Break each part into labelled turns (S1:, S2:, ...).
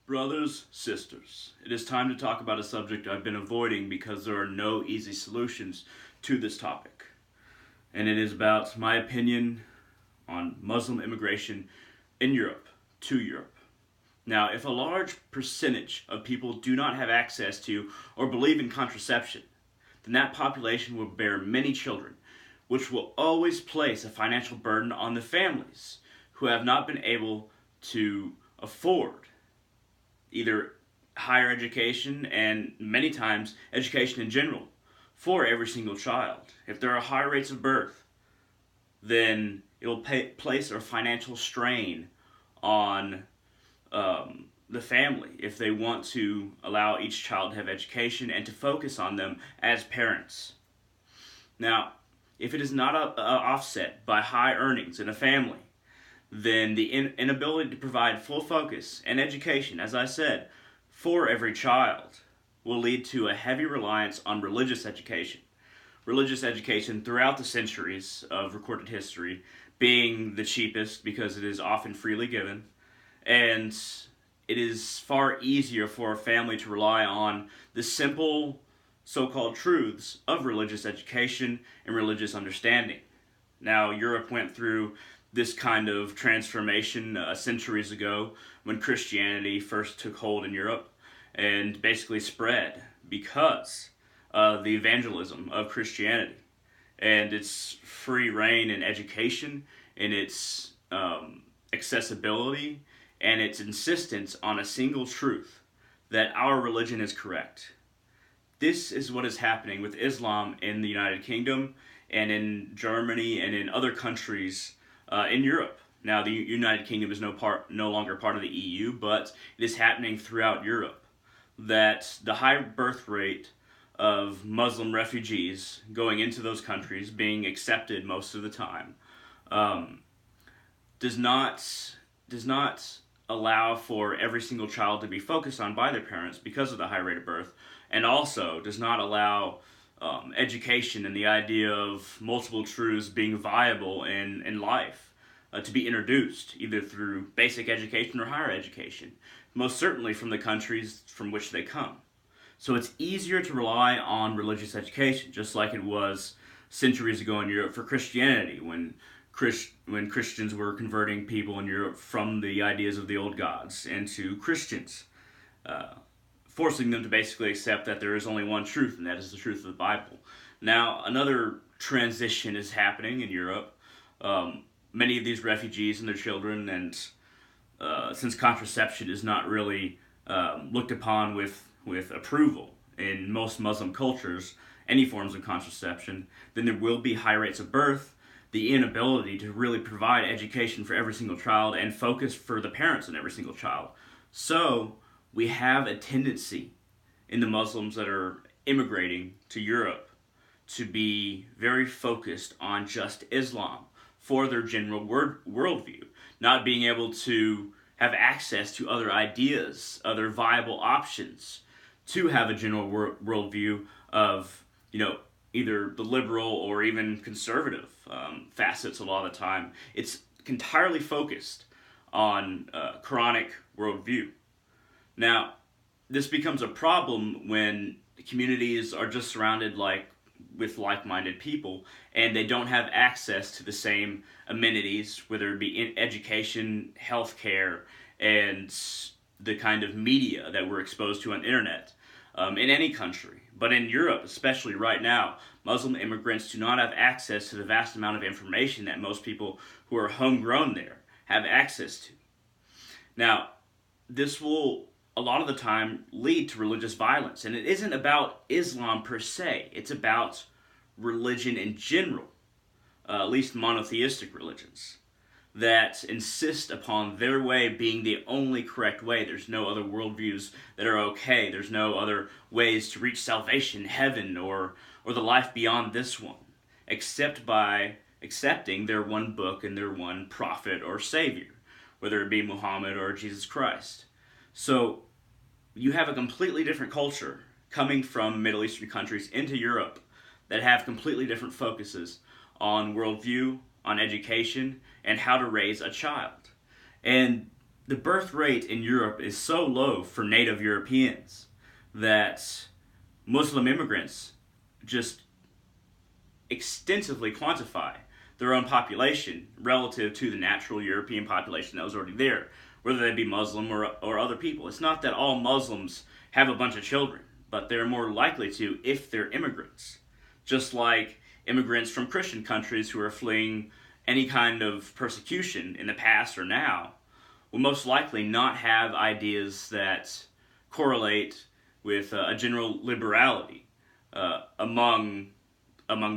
S1: Brothers, sisters, it is time to talk about a subject I've been avoiding because there are no easy solutions to this topic. And it is about my opinion on Muslim immigration in Europe, to Europe. Now, if a large percentage of people do not have access to or believe in contraception, then that population will bear many children, which will always place a financial burden on the families who have not been able to afford either higher education and many times education in general for every single child. If there are high rates of birth, then it will place a financial strain on the family if they want to allow each child to have education and to focus on them as parents. Now, if it is not offset by high earnings in a family, then the inability to provide full focus and education, as I said, for every child will lead to a heavy reliance on religious education. Religious education throughout the centuries of recorded history being the cheapest because it is often freely given, and it is far easier for a family to rely on the simple so-called truths of religious education and religious understanding. Now, Europe went through this kind of transformation centuries ago when Christianity first took hold in Europe and basically spread because of the evangelism of Christianity and its free reign in education and its accessibility and its insistence on a single truth that our religion is correct. This is what is happening with Islam in the United Kingdom and in Germany and in other countries in Europe. Now, the United Kingdom is no longer part of the EU, but it is happening throughout Europe that the high birth rate of Muslim refugees going into those countries, being accepted most of the time, does not allow for every single child to be focused on by their parents because of the high rate of birth, and also does not allow education and the idea of multiple truths being viable in life to be introduced, either through basic education or higher education, most certainly from the countries from which they come. So it's easier to rely on religious education, just like it was centuries ago in Europe for Christianity, when Christians were converting people in Europe from the ideas of the old gods into Christians, forcing them to basically accept that there is only one truth, and that is the truth of the Bible. Now, another transition is happening in Europe. Many of these refugees and their children, and since contraception is not really looked upon with approval in most Muslim cultures, any forms of contraception, then there will be high rates of birth, the inability to really provide education for every single child, and focus for the parents in every single child. So, we have a tendency in the Muslims that are immigrating to Europe to be very focused on just Islam for their general worldview, not being able to have access to other ideas, other viable options to have a general worldview of, either the liberal or even conservative facets a lot of the time. It's entirely focused on Quranic worldview. Now, this becomes a problem when communities are just surrounded with like-minded people and they don't have access to the same amenities, whether it be in education, healthcare, and the kind of media that we're exposed to on the internet in any country. But in Europe, especially right now, Muslim immigrants do not have access to the vast amount of information that most people who are homegrown there have access to. Now, this will a lot of the time lead to religious violence. And it isn't about Islam per se. It's about religion in general, at least monotheistic religions, that insist upon their way being the only correct way. There's no other worldviews that are okay. There's no other ways to reach salvation, heaven, or the life beyond this one, except by accepting their one book and their one prophet or savior, whether it be Muhammad or Jesus Christ. So you have a completely different culture coming from Middle Eastern countries into Europe that have completely different focuses on worldview, on education, and how to raise a child. And the birth rate in Europe is so low for native Europeans that Muslim immigrants just extensively quantify their own population relative to the natural European population that was already there, whether they be Muslim or other people. It's not that all Muslims have a bunch of children, but they're more likely to if they're immigrants. Just like immigrants from Christian countries who are fleeing any kind of persecution in the past or now will most likely not have ideas that correlate with a general liberality among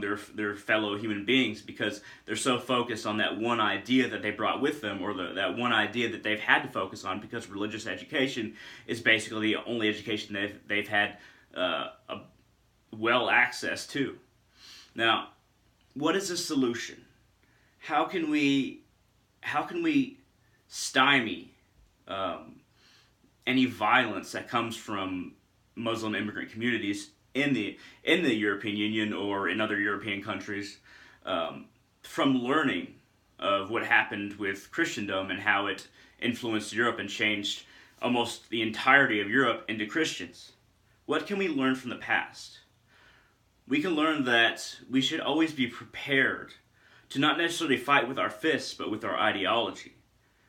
S1: their fellow human beings, because they're so focused on that one idea that they brought with them, or that one idea that they've had to focus on, because religious education is basically the only education they've had well access to. Now, what is the solution? How can we stymie any violence that comes from Muslim immigrant communities in the European Union or in other European countries, from learning of what happened with Christendom and how it influenced Europe and changed almost the entirety of Europe into Christians? What can we learn from the past? We can learn that we should always be prepared to not necessarily fight with our fists, but with our ideology,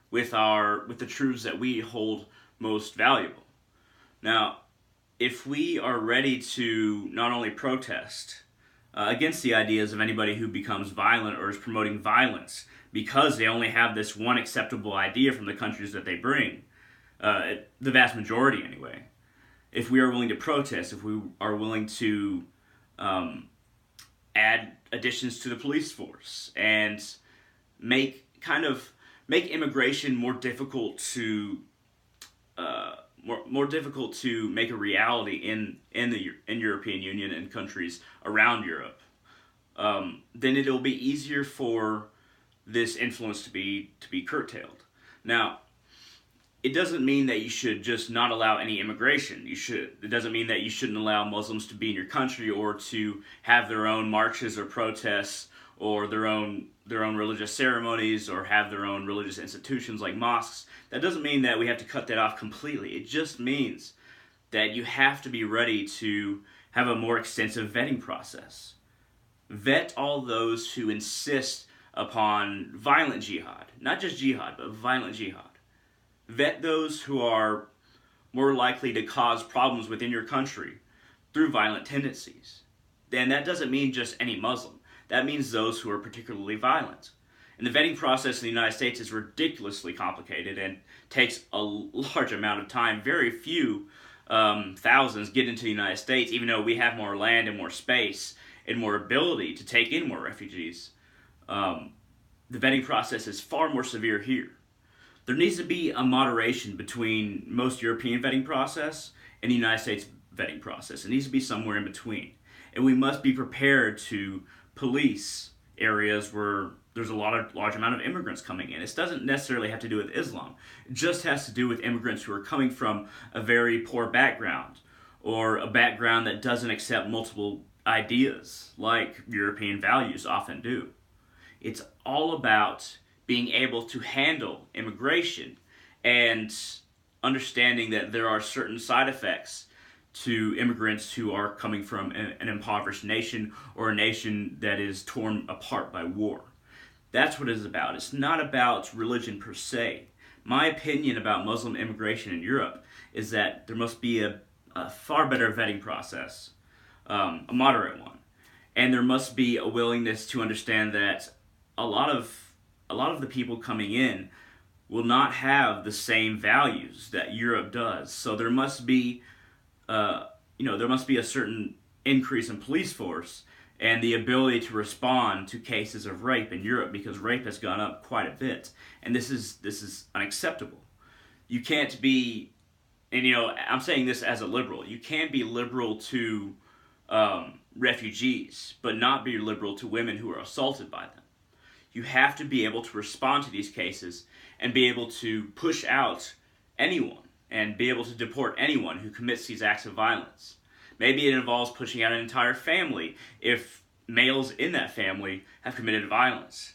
S1: with the truths that we hold most valuable. Now, if we are ready to not only protest against the ideas of anybody who becomes violent or is promoting violence because they only have this one acceptable idea from the countries that they bring, the vast majority anyway, if we are willing to protest, if we are willing to add additions to the police force and make immigration more difficult to make a reality in European Union and countries around Europe, then it'll be easier for this influence to be curtailed. Now, it doesn't mean that you should just not allow any immigration. It doesn't mean that you shouldn't allow Muslims to be in your country or to have their own marches or protests or their own religious ceremonies or have their own religious institutions like mosques. That doesn't mean that we have to cut that off completely. It just means that you have to be ready to have a more extensive vetting process. Vet all those who insist upon violent jihad. Not just jihad, but violent jihad. Vet those who are more likely to cause problems within your country through violent tendencies. And that doesn't mean just any Muslim. That means those who are particularly violent. And the vetting process in the United States is ridiculously complicated and takes a large amount of time. Very few thousands get into the United States, even though we have more land and more space and more ability to take in more refugees. The vetting process is far more severe here. There needs to be a moderation between most European vetting process and the United States vetting process. It needs to be somewhere in between. And we must be prepared to police areas where there's a large amount of immigrants coming in. It doesn't necessarily have to do with Islam. It just has to do with immigrants who are coming from a very poor background or a background that doesn't accept multiple ideas like European values often do. It's all about being able to handle immigration and understanding that there are certain side effects to immigrants who are coming from an impoverished nation or a nation that is torn apart by war. That's what it is about. It's not about religion per se. My opinion about Muslim immigration in Europe is that there must be a far better vetting process, a moderate one. And there must be a willingness to understand that a lot of the people coming in will not have the same values that Europe does. So there must be a certain increase in police force and the ability to respond to cases of rape in Europe, because rape has gone up quite a bit, and this is unacceptable. You can't be, and I'm saying this as a liberal. You can be liberal to refugees, but not be liberal to women who are assaulted by them. You have to be able to respond to these cases and be able to push out anyone and be able to deport anyone who commits these acts of violence. Maybe it involves pushing out an entire family if males in that family have committed violence.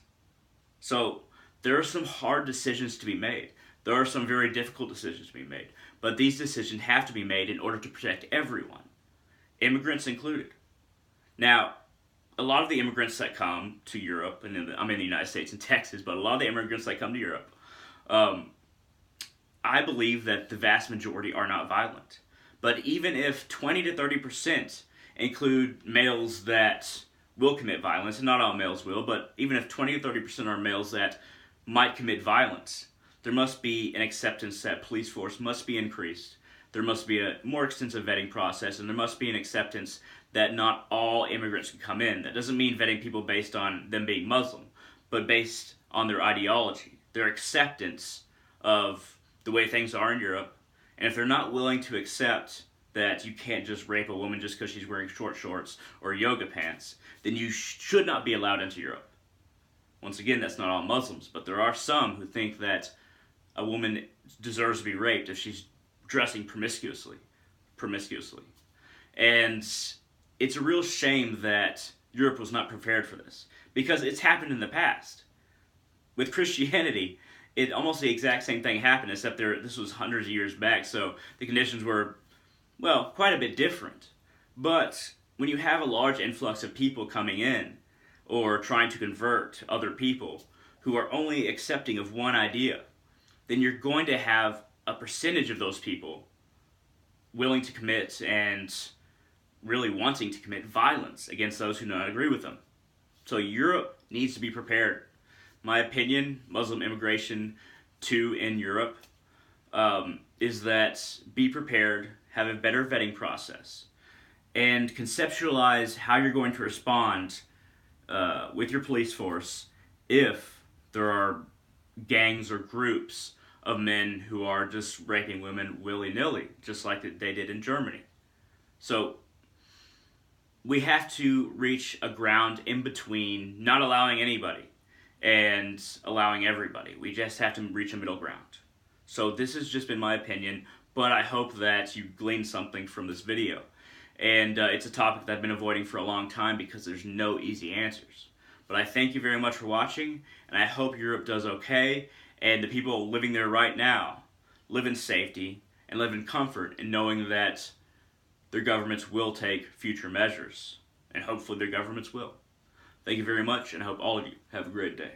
S1: So there are some hard decisions to be made. There are some very difficult decisions to be made, but these decisions have to be made in order to protect everyone, immigrants included. Now, a lot of the immigrants that come to Europe, and I'm in the United States and Texas, but a lot of the immigrants that come to Europe, I believe that the vast majority are not violent. But even if 20 to 30% include males that will commit violence, and not all males will, but even if 20 to 30% are males that might commit violence, there must be an acceptance that police force must be increased. There must be a more extensive vetting process, and there must be an acceptance that not all immigrants can come in. That doesn't mean vetting people based on them being Muslim, but based on their ideology, their acceptance of the way things are in Europe. And if they're not willing to accept that you can't just rape a woman just because she's wearing short shorts or yoga pants, then you should not be allowed into Europe. Once again, that's not all Muslims, but there are some who think that a woman deserves to be raped if she's dressing promiscuously. And it's a real shame that Europe was not prepared for this, because it's happened in the past. With Christianity, it almost the exact same thing happened, except this was hundreds of years back, so the conditions were, well, quite a bit different. But when you have a large influx of people coming in, or trying to convert other people who are only accepting of one idea, then you're going to have a percentage of those people willing to commit and really wanting to commit violence against those who do not agree with them. So Europe needs to be prepared. My opinion, Muslim immigration in Europe is that be prepared, have a better vetting process, and conceptualize how you're going to respond with your police force if there are gangs or groups of men who are just raping women willy-nilly, just like they did in Germany. So we have to reach a ground in between not allowing anybody and allowing everybody. We just have to reach a middle ground. So this has just been my opinion, but I hope that you gleaned something from this video. And it's a topic that I've been avoiding for a long time because there's no easy answers. But I thank you very much for watching, and I hope Europe does okay, and the people living there right now live in safety and live in comfort in knowing that their governments will take future measures. And hopefully their governments will. Thank you very much, and I hope all of you have a great day.